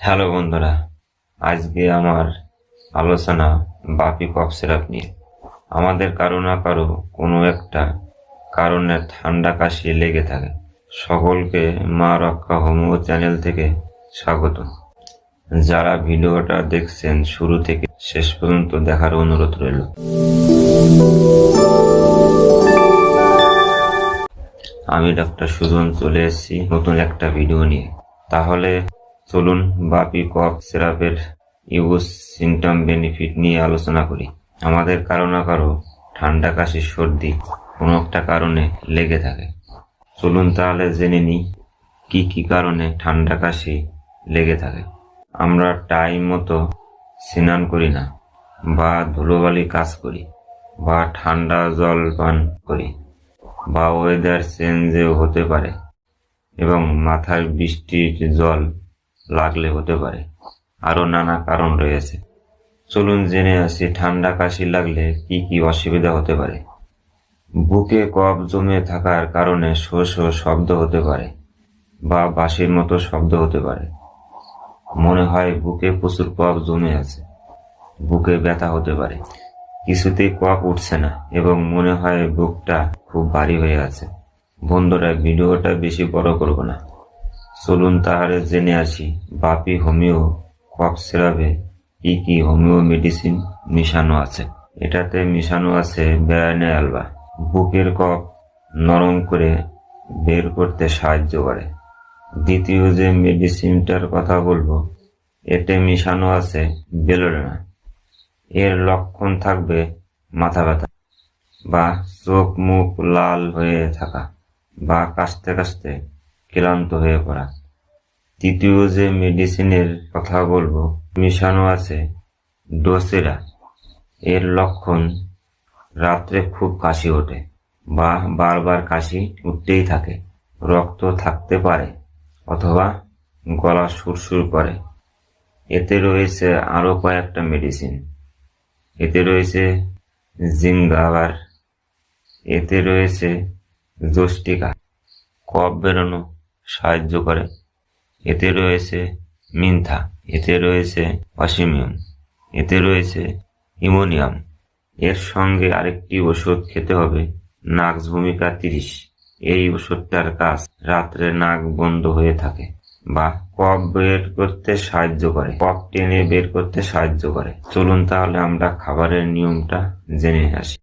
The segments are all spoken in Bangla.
হ্যালো বন্ধুরা, আজকে আমার আলোচনা বাপি কফ সিরাপ নিয়ে। আমাদের কারো না কারো কোনো একটা কারণে ঠান্ডা কাশি লেগে থাকে। সকলকে মা রক্ষা হোমিও চ্যানেল থেকে স্বাগত। যারা ভিডিওটা দেখছেন শুরু থেকে শেষ পর্যন্ত দেখার অনুরোধ রইল। আমি ডাক্তার সুজন চলে এসেছি নতুন একটা ভিডিও নিয়ে। তাহলে চলুন বাপি কফ সিরাপের ইউজ, সিমটম, বেনিফিট নিয়ে আলোচনা করি। আমাদের কারো না কারো ঠান্ডা কাশি সর্দি কোনো একটা কারণে লেগে থাকে। চলুন তাহলে জেনে নিই কি কি কারণে ঠান্ডা কাশি লেগে থাকে। আমরা টাইম মতো স্নান করি না, বা ধুলোবালি কাজ করি, বা ঠান্ডা জল পান করি, বা ওয়েদার চেঞ্জেও হতে পারে, এবং মাথায় বৃষ্টির জল লাগলে হতে পারে। আরো নানা কারণ রয়েছে। চলুন জেনে আসি ঠান্ডা কাশি লাগলে কি কি অসুবিধা হতে পারে। বুকে কফ জমে থাকার কারণে শো শো শব্দ হতে পারে, বা বাঁশির মতো শব্দ হতে পারে। মনে হয় বুকে প্রচুর কফ জমে আছে। বুকে ব্যথা হতে পারে, কিছুতেই কফ উঠছে না, এবং মনে হয় বুকটা খুব ভারী হয়ে আছে। বন্ধুরা, ভিডিওটা বেশি বড় করব না, চলুন তাহলে জেনে আসি বাপি হোমিও কফ সিরাপে কি কি হোমিও মেডিসিন মিশানো আছে। এটাতে মিশানো আছে ব্যায়ানে অ্যালবা, বুকের কফ নরম করে বের করতে সাহায্য করে। দ্বিতীয় যে মেডিসিনটার কথা বলবো, এতে মিশানো আছে বেলোডোনা। এর লক্ষণ থাকবে মাথা ব্যথা, বা চোখ মুখ লাল হয়ে থাকা, বা কাশতে কাশতে ক্লান্ত হয়ে পড়া। তৃতীয় যে মেডিসিনের কথা বলবো, মিশানো আছে ডোসেরা। এর লক্ষণ রাত্রে খুব কাশি ওঠে, বা বারবার কাশি উঠতেই থাকে, রক্ত থাকতে পারে, অথবা গলা সুরসুর করে। এতে রয়েছে আরো কয়েকটা মেডিসিন। এতে রয়েছে জিঙ্গাবার, এতে রয়েছে জোস্টিকা, কফ বেরোনো সাহায্য করে। এতে রয়েছে মিন্থা, এতে রয়েছে অসিমিয়াম, এতে রয়েছে ইমোনিয়াম। এর সঙ্গে আরেকটি ওষুধ খেতে হবে, নাক্স ভূমিকা 30। এই ওষুধটার কাজ রাত্রে নাক বন্ধ হয়ে থাকে, বা কফ বের করতে সাহায্য করে, কফ টেনে বের করতে সাহায্য করে। চলুন তাহলে আমরা খাবারের নিয়মটা জেনে আসি।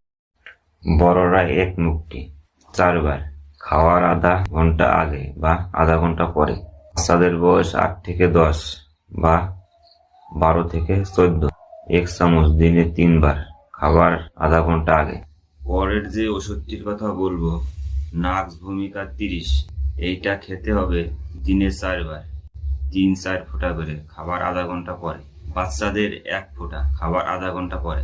বড়রা এক মুষ্টি 4 বার, খাওয়ার আধা ঘন্টা আগে বা আধা ঘন্টা পরে। বাচ্চাদের বয়স 8 থেকে 10 বা 12 থেকে 14, 1 চামচ দিনে 3 বার, খাবার আধা ঘন্টা আগে। পরের যে ওষুধটির কথা বলবো, নাক্স ভূমিকা 30। এইটা খেতে হবে দিনে 4 বার, 3-4 ফোঁটা করে, খাবার আধা ঘন্টা পরে। বাচ্চাদের 1 ফোঁটা, খাবার আধা ঘন্টা পরে।